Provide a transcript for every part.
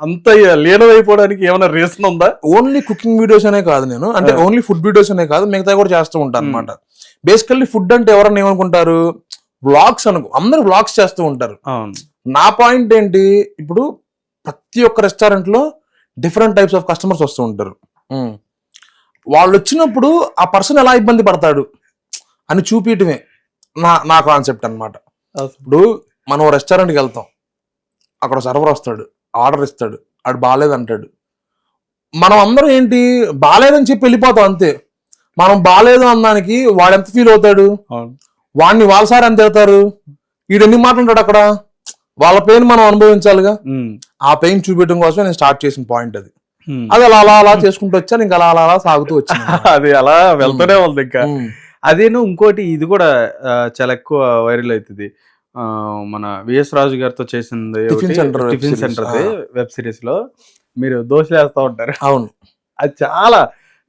అంత లీనమైపోవడానికి ఏమైనా రీజన్ ఉందా? ఓన్లీ కుకింగ్ వీడియోస్ అనే కాదు నేను, అంటే ఓన్లీ ఫుడ్ వీడియోస్ అనే కాదు, మిగతా కూడా చేస్తూ ఉంటాను అనమాట. బేసికల్లీ ఫుడ్ అంటే ఎవరన్నా ఏమనుకుంటారు, వ్లాగ్స్ అందరూ వ్లాగ్స్ చేస్తూ ఉంటారు. నా పాయింట్ ఏంటి, ఇప్పుడు ప్రతి ఒక్క రెస్టారెంట్ లో డిఫరెంట్ టైప్స్ ఆఫ్ కస్టమర్స్ వస్తూ ఉంటారు. వాళ్ళు వచ్చినప్పుడు ఆ పర్సన్ ఎలా ఇబ్బంది పడతాడు అని చూపించటమే నా కాన్సెప్ట్ అనమాట. ఇప్పుడు మనం రెస్టారెంట్కి వెళ్తాం, అక్కడ సర్వర్ వస్తాడు, ఆర్డర్ ఇస్తాడు, ఆడు బాగాలేదు అంటాడు. మనం అందరం ఏంటి, బాగాలేదని చెప్పి వెళ్ళిపోతాం అంతే. మనం బాగాలేదు అన్నానికి వాడు ఎంత ఫీల్ అవుతాడు, వాడిని వాళ్ళ సార్ ఎంత అవుతారు, వీడు ఎన్ని మాట్లాడాడు అక్కడ, వాళ్ళ పెయిన్ మనం అనుభవించాలిగా. ఆ పెయిన్ చూపించడం కోసమే నేను స్టార్ట్ చేసిన పాయింట్ అది. అది అలా అలా అలా చేసుకుంటూ వచ్చాను, ఇంకా అలా అలా అలా సాగుతూ వచ్చాను. అది అలా వెళ్తూనే ఉంది. ఇంకా అదేను ఇంకోటి ఇది కూడా చాలా ఎక్కువ వైరల్ అవుతుంది. మన విఎస్ రాజు గారితో చేసింది టిఫిన్ సెంటర్ వెబ్ సిరీస్ లో మీరు దోశలు వేస్తా ఉంటారు. అవును, అది చాలా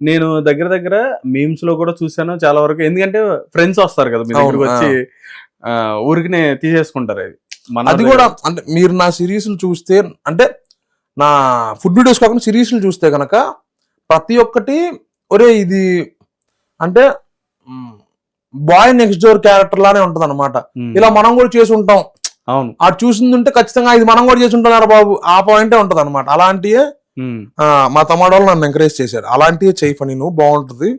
నేను దగ్గర మీమ్స్ లో కూడా చూసాను చాలా వరకు. ఎందుకంటే ఫ్రెండ్స్ వస్తారు కదా మీ దగ్గరకు వచ్చి ఊరికినే తీసేసుకుంటారు. అది కూడా అంటే మీరు నా సిరీస్లు చూస్తే, అంటే నా ఫుడ్ వీడియోస్ కాకుండా సిరీస్లు చూస్తే కనుక ప్రతి ఒక్కటి ఒరే ఇది అంటే బాయ్ నెక్స్ట్ డోర్ క్యారెక్టర్ లానే ఉంటది అనమాట. ఇలా మనం కూడా చేసి ఉంటాం. అవును, అది చూసిందంటే ఖచ్చితంగా ఇది మనం కూడా చేసి ఉంటున్నారు బాబు, ఆ పాయింటే ఉంటది అనమాట. అలాంటివే మా తమ్ముడు వాళ్ళు నన్ను ఎంకరేజ్ చేశారు, అలాంటివే చెయ్యి పని నువ్వు బాగుంటది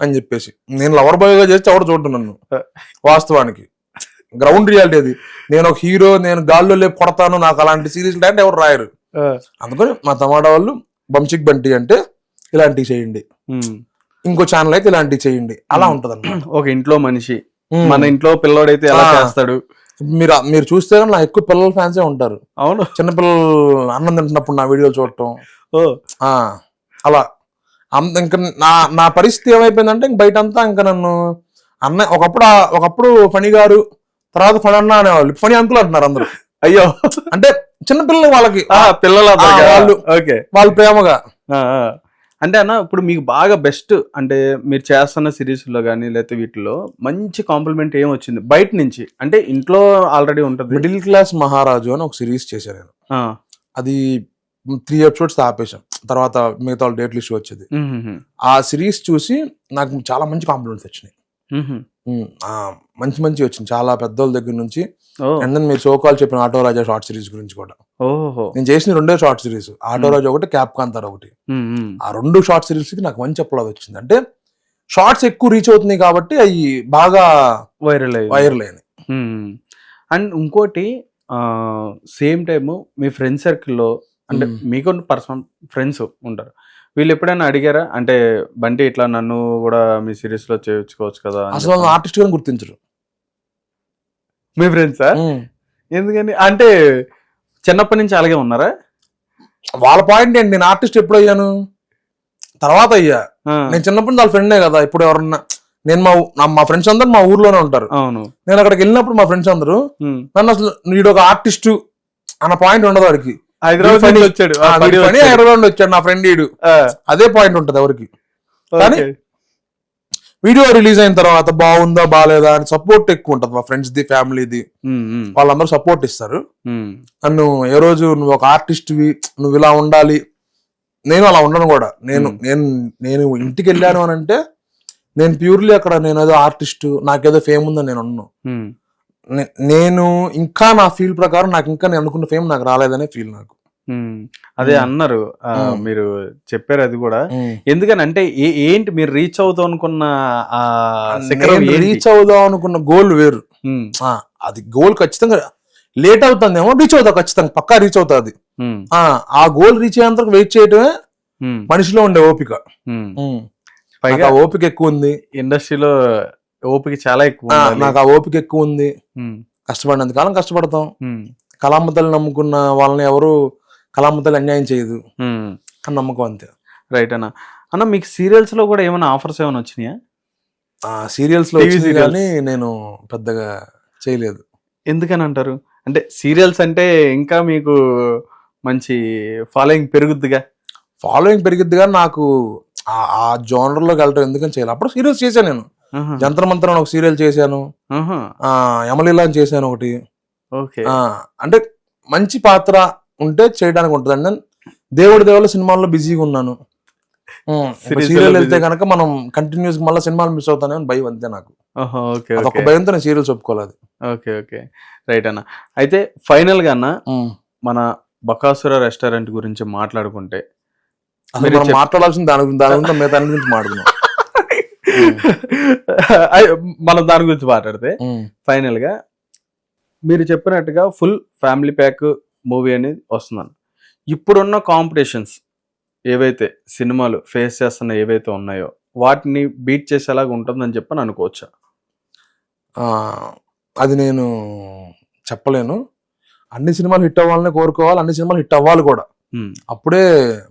అని చెప్పేసి. నేను లవర్ బాయ్ గా చేస్తే ఎవరు చూడుతున్నాను. వాస్తవానికి గ్రౌండ్ రియాలిటీ అది. నేను ఒక హీరో, నేను గాల్లో లేపు కొడతాను, నాకు అలాంటి సీరీస్ అంటే ఎవరు రాయరు. అందుకని మా తమ్ముడు వాళ్ళు బంచిక్ బంటి అంటే ఇలాంటివి చేయండి, ఇంకో ఛానల్ అయితే ఇలాంటివి చేయండి, అలా ఉంటది అన్నమాట. ఒక ఇంట్లో మనిషి, మన ఇంట్లో పిల్లోడైతే ఎలా చేస్తాడు. మీరు చూస్తే కానీ నాకు ఎక్కువ పిల్లల ఫ్యాన్సే ఉంటారు. అవును, చిన్నపిల్లలు అన్నం తింటున్నప్పుడు నా వీడియోలు చూడటం అలా. ఇంకా నా పరిస్థితి ఏమైపోయిందంటే ఇంక బయట అంతా ఇంకా నన్ను ఒకప్పుడు ఫణి గారు, తర్వాత ఫణి అన్న అనేవాళ్ళు, ఫణి అంకుల్ అంటున్నారు అందరూ. అయ్యో, అంటే చిన్నపిల్లలు వాళ్ళకి పిల్లలు వాళ్ళు ప్రేమగా. అంటే అన్న ఇప్పుడు మీకు బాగా బెస్ట్ అంటే మీరు చేస్తున్న సిరీస్ లో కానీ లేకపోతే వీటిలో మంచి కాంప్లిమెంట్ ఏం వచ్చింది బయట నుంచి? అంటే ఇంట్లో ఆల్రెడీ ఉంటుంది. మిడిల్ క్లాస్ మహారాజు అని ఒక సిరీస్ చేశాను నేను. అది 3 episodes ఆపేశాం, తర్వాత మిగతా వాళ్ళు డేట్ లిస్ట్ వచ్చేది. ఆ సిరీస్ చూసి నాకు చాలా మంచి కాంప్లిమెంట్స్ వచ్చినాయి. మంచి వచ్చింది చాలా పెద్దోళ్ళ దగ్గర నుంచి. అండ్ దెన్ మీరు సోకాల్ చెప్పిన ఆటో రాజా షార్ట్ సిరీస్ గురించి కూడా నేను చేసిన 2 షార్ట్ సిరీస్, ఆటో రాజా ఒకటి, క్యాప్ కాంతార్ ఒకటి. ఆ 2 షార్ట్ సిరీస్ కి నాకు మంచి అప్లాజ్ వచ్చింది. అంటే షార్ట్స్ ఎక్కువ రీచ్ అవుతున్నాయి కాబట్టి అవి బాగా వైరల్ అయినాయి. అండ్ ఇంకోటి సేమ్ టైమ్ మీ ఫ్రెండ్ సర్కిల్లో అంటే మీకు పర్సనల్ ఫ్రెండ్స్ ఉంటారు, వీళ్ళు ఎప్పుడైనా అడిగారా అంటే బంటి ఇట్లా నన్ను కూడా మీ సిరీస్ లో చేయించుకోవచ్చు కదా? అసలు ఆర్టిస్ట్ గా గుర్తించరు మీ ఫ్రెండ్సా? ఎందుకని అంటే చిన్నప్పటి నుంచి అలాగే ఉన్నారా? వాళ్ళ పాయింట్ ఏంటి, నేను ఆర్టిస్ట్ ఎప్పుడు అయ్యాను, తర్వాత అయ్యా. నేను చిన్నప్పుడు వాళ్ళ ఫ్రెండే కదా. ఇప్పుడు ఎవరన్నా నేను మా ఫ్రెండ్స్ అందరూ మా ఊర్లోనే ఉంటారు. అవును, నేను అక్కడికి వెళ్ళినప్పుడు మా ఫ్రెండ్స్ అందరూ నన్ను అసలు వీడు ఒక ఆర్టిస్ట్ అన్న పాయింట్ ఉండదు వాడికి. హైదరాబాద్ వచ్చాడు, నా ఫ్రెండ్ వీడు, అదే పాయింట్ ఉంటది ఎవరికి. కానీ వీడియో రిలీజ్ అయిన తర్వాత బాగుందా బాగాలేదా అని సపోర్ట్ ఎక్కువ ఉంటది. మా ఫ్రెండ్స్ ది, ఫ్యామిలీది, వాళ్ళందరూ సపోర్ట్ ఇస్తారు. నన్ను ఏ రోజు నువ్వు ఒక ఆర్టిస్ట్వి, నువ్వు ఇలా ఉండాలి, నేను అలా ఉండను కూడా. నేను ఇంటికి వెళ్ళాను అని అంటే నేను ప్యూర్లీ అక్కడ నేను ఏదో ఆర్టిస్ట్, నాకేదో ఫేమ్ ఉందని నేను ఉన్నాను. నేను ఇంకా నా ఫీల్ ప్రకారం నాకు ఇంకా నేను అనుకున్న ఫేమ్ నాకు రాలేదనే ఫీల్ నాకు. అదే అన్నారు మీరు చెప్పారు అది కూడా. ఎందుకని అంటే ఏంటి మీరు రీచ్ అవుదాం అనుకున్న రీచ్ అవుదాం అనుకున్న గోల్ వేరు. అది గోల్ ఖచ్చితంగా లేట్ అవుతుందేమో, రీచ్ అవుతా ఖచ్చితంగా, పక్కా రీచ్ అవుతుంది. ఆ గోల్ రీచ్ అయ్యేంతకు వెయిట్ చేయటమే మనిషిలో ఉండే ఓపిక. పైగా ఓపిక ఎక్కువ ఉంది ఇండస్ట్రీలో, ఓపిక చాలా ఎక్కువ. నాకు ఆ ఓపిక ఎక్కువ ఉంది. కష్టపడినంత కాలం కష్టపడతాం. కళామతల్ని నమ్ముకున్న వాళ్ళని ఎవరు కళామతల్ని అన్యాయం చేయదు అని నమ్మకం, అంతే. రైట్ అన్న మీకు సీరియల్స్ లో కూడా ఏమైనా ఆఫర్స్ ఏమైనా వచ్చినాయా? సీరియల్స్ లో కానీ నేను పెద్దగా చేయలేదు. ఎందుకని అంటారు? అంటే సీరియల్స్ అంటే ఇంకా మీకు మంచి ఫాలోయింగ్ పెరుగుద్దిగా. నాకు ఆ జోనర్ లోకి వెళ్ళటం ఎందుకని చేయాలి. అప్పుడు సీరియల్స్ చేశాను నేను. జంతర్ మంతర్ అని ఒక సీరియల్ చేశాను, యమలీలా అని చేశాను ఒకటి. అంటే మంచి పాత్ర, ఉంటే చేయడానికి ఉంటుంది. అండ్ దేవుడి సినిమాల్లో బిజీగా ఉన్నాను. సీరియల్ వెళ్తే కనుక మనం కంటిన్యూస్ మళ్ళీ సినిమాలు మిస్ అవుతానని భయం, అంతే నాకు. ఓకే అదొక భయంతో నేను సీరియల్స్ ఒప్పుకోలేదు. ఓకే ఓకే రైట్ అన్న. అయితే ఫైనల్ గా అన్న మన బకాసుర రెస్టారెంట్ గురించి మాట్లాడుకుంటే మనం మాట్లాడాల్సిన దాని గురించి మిగతా గురించి మాట్లాడుతున్నాం. మనం దాని గురించి మాట్లాడితే ఫైనల్ గా మీరు చెప్పినట్టుగా ఫుల్ ఫ్యామిలీ ప్యాక్ మూవీ అనేది వస్తున్నాను. ఇప్పుడున్న కాంపిటీషన్స్ ఏవైతే సినిమాలు ఫేస్ చేస్తున్న ఏవైతే ఉన్నాయో వాటిని బీట్ చేసేలాగా ఉంటుందని చెప్పని అనుకోవచ్చా? అది నేను చెప్పలేను. అన్ని సినిమాలు హిట్ అవ్వాలని కోరుకోవాలి, అన్ని సినిమాలు హిట్ అవ్వాలి కూడా. అప్పుడే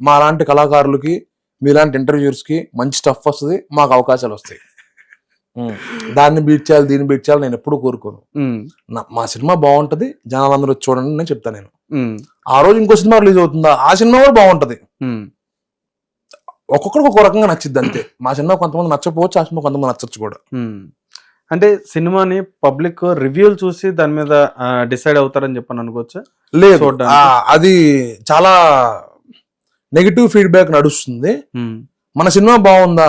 మా లాంటి కళాకారులకి, మీలాంటి ఇంటర్వ్యూర్స్కి మంచి స్టఫ్ వస్తుంది, మాకు అవకాశాలు వస్తాయి. దాన్ని బీట్ చేయాలి, దీన్ని బీట్ చేయాలి నేను ఎప్పుడు కోరుకోను. మా సినిమా బాగుంటది, జనాలు అందరూ వచ్చి చూడండి నేను చెప్తాను. నేను ఆ రోజు ఇంకో సినిమా రిలీజ్ అవుతుందా, ఆ సినిమా కూడా బాగుంటది. ఒక్కొక్కరికి ఒక్కో రకంగా నచ్చిద్ది అంతే. మా సినిమా కొంతమంది నచ్చకపోవచ్చు, ఆ సినిమా కొంతమంది నచ్చచ్చు కూడా. అంటే సినిమాని పబ్లిక్ రివ్యూలు చూసి దాని మీద డిసైడ్ అవుతారని చెప్పని అనుకోవచ్చా? లేదు, అది చాలా నెగిటివ్ ఫీడ్బ్యాక్ నడుస్తుంది. మన సినిమా బాగుందా,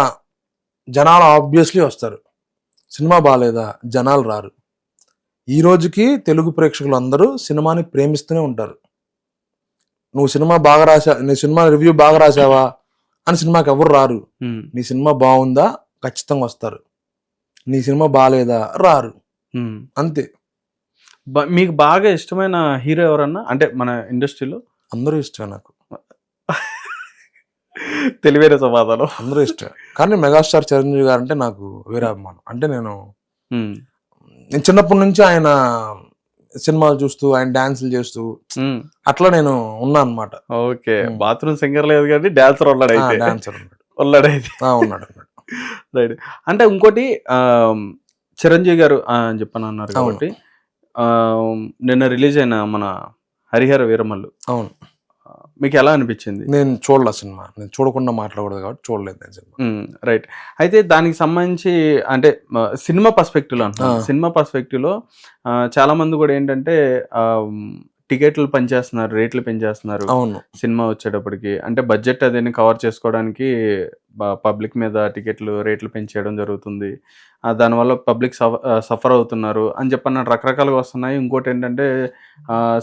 జనాలు ఆబ్వియస్లీ వస్తారు. సినిమా బాగాలేదా, జనాలు రారు. ఈ రోజుకి తెలుగు ప్రేక్షకులు అందరూ సినిమాని ప్రేమిస్తూనే ఉంటారు. నువ్వు సినిమా బాగా రాసా, నీ సినిమా రివ్యూ బాగా రాసావా అని సినిమాకి ఎవరు రారు. నీ సినిమా బాగుందా ఖచ్చితంగా వస్తారు, నీ సినిమా బాగాలేదా రారు, అంతే. మీకు బాగా ఇష్టమైన హీరో ఎవరన్నా, అంటే మన ఇండస్ట్రీలో? అందరూ ఇష్టమే నాకు. తెలివైన సమాధానం. అందరూ ఇష్టం, కానీ మెగాస్టార్ చిరంజీవి గారు అంటే నాకు వేరే అభిమానం. అంటే నేను చిన్నప్పటి నుంచి ఆయన సినిమాలు చూస్తూ, ఆయన డాన్సులు చేస్తూ అట్లా నేను ఉన్నా అనమాట. ఓకే, బాత్రూమ్ సింగర్ లేదు కానీ డాన్సర్ ఉన్నాడు. డాన్సర్ ఉన్నాడు. రైట్. అంటే ఇంకోటి చిరంజీవి గారు అని చెప్పని అన్నారు కాబట్టి, నిన్న రిలీజ్ అయిన మన హరిహర వీరమల్లు, అవును, మీకు ఎలా అనిపించింది? నేను చూడలే సినిమా, నేను చూడకుండా మాట్లాడకూడదు కాబట్టి చూడలేదు నేను సినిమా. రైట్. అయితే దానికి సంబంధించి అంటే సినిమా పర్స్పెక్టివ్ లో అంటున్నాను. సినిమా పర్స్పెక్టివ్ లో చాలా మంది కూడా ఏంటంటే టికెట్లు పెంచేస్తున్నారు, రేట్లు పెంచేస్తున్నారు. అవును, సినిమా వచ్చేటప్పటికి అంటే బడ్జెట్ అదేని కవర్ చేసుకోవడానికి పబ్లిక్ మీద రేట్లు పెంచేయడం జరుగుతుంది. దానివల్ల పబ్లిక్ సఫర్ అవుతున్నారు అని చెప్పన్న రకరకాలుగా వస్తున్నాయి. ఇంకోటి ఏంటంటే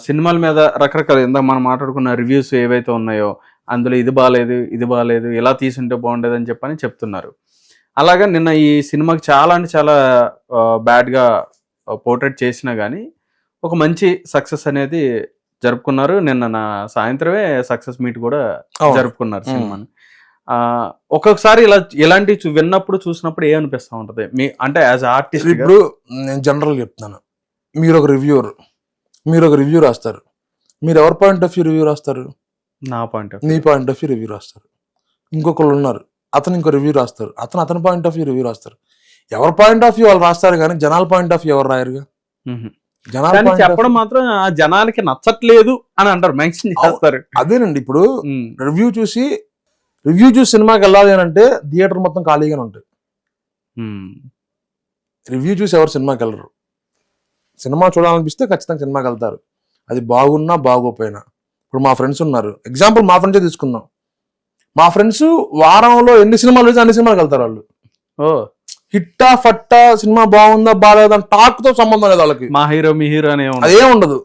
సినిమాల మీద రకరకాల ఇందాక మనం మాట్లాడుకున్న రివ్యూస్ ఏవైతే ఉన్నాయో అందులో ఇది బాగాలేదు, ఇలా తీసుంటే బాగుండేది అని చెప్పని చెప్తున్నారు. అలాగా నిన్న ఈ సినిమాకి చాలా అంటే చాలా బ్యాడ్గా పోర్ట్రేట్ చేసినా కానీ ఒక మంచి సక్సెస్ అనేది జరుపుకున్నారు. నిన్న నా సాయంత్రమే సక్సెస్ మీట్ కూడా జరుపుకున్నారు సినిమాని. ఒక్కొక్కసారి ఇలాంటి విన్నప్పుడు చూసినప్పుడు ఏమనిపిస్తా ఉంటది మీ, అంటే యాజ్ ఆర్టిస్ట్? ఇప్పుడు నేను జనరల్ చెప్తున్నాను, మీరు ఒక రివ్యూ రాస్తారు, మీరు ఎవరి పాయింట్ ఆఫ్ వ్యూ రివ్యూ రాస్తారు? నా పాయింట్ ఆఫ్ నీ పాయింట్ ఆఫ్ వ్యూ రివ్యూ రాస్తారు. ఇంకొకళ్ళు ఉన్నారు, అతను ఇంకో రివ్యూ రాస్తారు, అతని పాయింట్ ఆఫ్ వ్యూ రివ్యూ రాస్తారు. ఎవరి పాయింట్ ఆఫ్ వ్యూ వాళ్ళు రాస్తారు, కానీ జనాల పాయింట్ ఆఫ్ వ్యూ ఎవరు రాయరుగా. చెప్పడం మాత్రం జనాలకి నచ్చట్లేదు అని అంటారు, మెన్షన్ చేస్తారు. అదేనండి, ఇప్పుడు రివ్యూ చూసి సినిమాకి వెళ్ళాలి అని అంటే థియేటర్ మొత్తం ఖాళీగానే ఉంటాయి. రివ్యూ చూసి ఎవరు సినిమాకి వెళ్ళరు. సినిమా చూడాలనిపిస్తే ఖచ్చితంగా సినిమాకి వెళ్తారు, అది బాగున్నా బాగోపోయినా. ఇప్పుడు మా ఫ్రెండ్స్ ఉన్నారు, ఎగ్జాంపుల్ మా ఫ్రెండ్సే తీసుకుందాం. మా ఫ్రెండ్స్ వారంలో ఎన్ని సినిమాలు వేసి అన్ని సినిమాకి వెళ్తారు వాళ్ళు. హిట్టా ఫట్టా, సినిమా బాగుందా బాగాలేదా టాక్ తో సంబంధం లేదు వాళ్ళకి. మా హీరో మీ హీరో అదేం ఉండదు.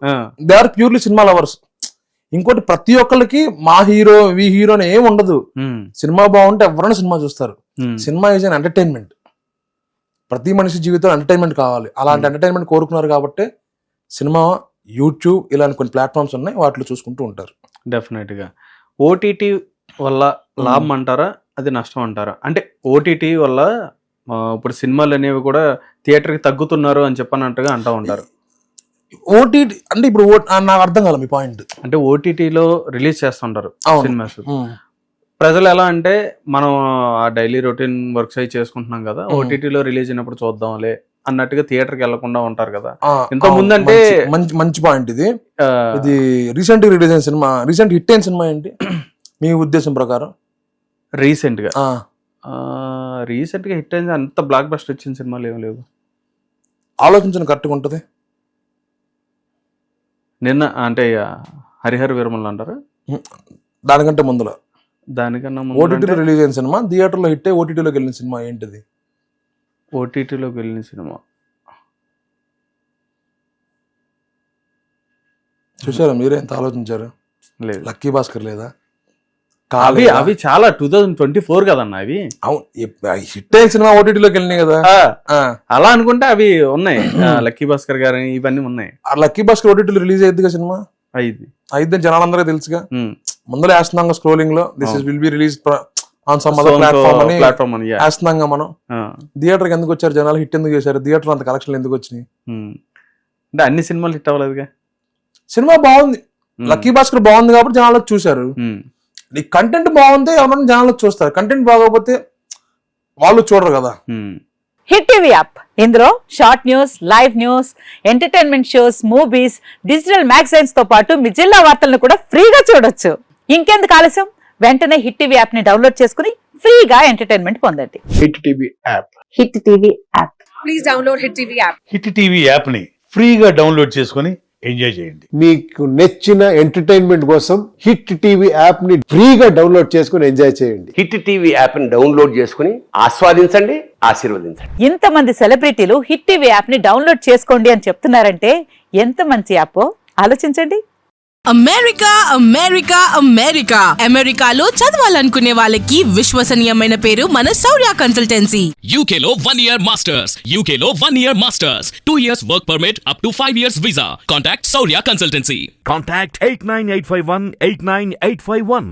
They are purely cinema lovers. ఇంకోటి, ప్రతి ఒక్కరికి మా హీరో వీ హీరో అని ఏం ఉండదు. సినిమా బాగుంటే ఎవరైనా సినిమా చూస్తారు. Cinema is an entertainment. ప్రతి మనిషి జీవితంలో ఎంటర్టైన్మెంట్ కావాలి. అలాంటి ఎంటర్టైన్మెంట్ కోరుకున్నారు కాబట్టి సినిమా, యూట్యూబ్ ఇలాంటి కొన్ని ప్లాట్ఫామ్స్ ఉన్నాయి, వాటిలో చూసుకుంటూ ఉంటారు. డెఫినెట్ గా. ఓటీటీ వల్ల లాభం అంటారా, అది నష్టం అంటారా? అంటే ఓటీటీ వల్ల ఇప్పుడు సినిమాలు అనేవి కూడా థియేటర్కి తగ్గుతున్నారు అని చెప్పనంటగా అంటూ ఉంటారు. ఓటీటీ అంటే ఇప్పుడు నాకు అర్థం కాదు మీ పాయింట్. అంటే ఓటీటీలో రిలీజ్ చేస్తుంటారు సినిమాస్. ప్రజలు ఎలా అంటే మనం ఆ డైలీ రొటీన్ వర్క్స్ అయి చేసుకుంటున్నాం కదా, ఓటీటీలో రిలీజ్ అయినప్పుడు చూద్దాంలే అన్నట్టుగా థియేటర్కి వెళ్లకుండా ఉంటారు కదా. ఇంత ముందు అంటే మంచి పాయింట్ ఇది. ఇది రీసెంట్ రిలీజ్ అయిన సినిమా, రీసెంట్ హిట్ అయిన సినిమా ఏంటి మీ ఉద్దేశం ప్రకారం? రీసెంట్ గా హిట్ అయింది, అంత బ్లాక్ బస్టర్ వచ్చిన సినిమాలు ఏమి లేవు. ఆలోచించిన కరెక్ట్గా ఉంటుంది. నిన్న అంటే హరిహర వీరమల్లు అంటారా? దానికంటే ముందులో దానికన్నా ఓటీటీలో రిలీజ్ అయిన సినిమా, థియేటర్లో హిట్ అయ్యి ఓటీటీలోకి వెళ్ళిన సినిమా ఏంటిది? ఓటీటీలోకి వెళ్ళిన సినిమా చూసారా? మీరే ఎంత ఆలోచించారు? లేదు. లక్కీ భాస్కర్ లేదా? అవి చాలా 2024 కదన్నా అవి. అవును, హిట్ అయిన సినిమా ఓటీటీలోకి వెళ్ళినాయి కదా. అలా అనుకుంటే అవి ఉన్నాయి. లక్కీ భాస్కర్ గారు ఇవన్నీ ఉన్నాయి. ఆ లక్కీ భాస్కర్ ఓటీటీలో రిలీజ్ అయ్యిద్దిగా సినిమా. అయితే జనాలందరికీ తెలుసుగా. ముందర వేస్తున్నాం స్క్రోలింగ్ లో this is will be release on some other platform అని వేస్తున్నాం మనం. థియేటర్కి ఎందుకు వచ్చారు జనాలు? హిట్ ఎందుకు చేశారు? థియేటర్ అంత కలెక్షన్లు ఎందుకు వచ్చినాయి? అంటే అన్ని సినిమాలు హిట్ అవ్వలేదుగా. సినిమా బాగుంది, లక్కీ భాస్కర్ బాగుంది కాబట్టి జనాలు చూశారు. నీ కంటెంట్ బాగుంది ఎవరైనా జనాలు చూస్తారు, కంటెంట్ బాగోకపోతే వాళ్ళు చూడరు కదా. హిట్ టీవీ యాప్, ఇందులో short news, live news, entertainment shows, movies, digital magazines తో పాటు మీ జిల్లా వార్తలను కూడా ఫ్రీగా చూడొచ్చు. ఇంకెందుకు ఆలస్యం, వెంటనే హిట్ టీవీ యాప్ ని డౌన్లోడ్ చేసుకుని ఫ్రీగా ఎంటర్టైన్మెంట్ పొందండి. Hit TV app. Hit TV app. Please download hit TV app. Hit TV app ని ఫ్రీగా డౌన్లోడ్ చేసుకొని ఎంజాయ్ చేయండి. మీకు నచ్చిన ఎంటర్టైన్మెంట్ కోసం హిట్ టీవీ యాప్ ని ఫ్రీగా డౌన్లోడ్ చేసుకుని ఎంజాయ్ చేయండి. హిట్ టీవీ యాప్ ని డౌన్లోడ్ చేసుకుని ఆస్వాదించండి, ఆశీర్వదించండి. ఇంతమంది సెలబ్రిటీలు హిట్ టీవీ యాప్ ని డౌన్లోడ్ చేసుకోండి అని చెప్తున్నారంటే ఎంత మంచి యాప్ ఆలోచించండి. అమెరికా అమెరికా అమెరికా అమెరికాలో చదవాలనుకునే వాళ్ళకి విశ్వసనీయమైన పేరు మన శౌర్య కన్సల్టెన్సీ. UK లో 1 year masters. UK లో 1 year masters. 2 years work permit up to 5 years visa. Contact Saurya Consultancy. Contact 89851 89851.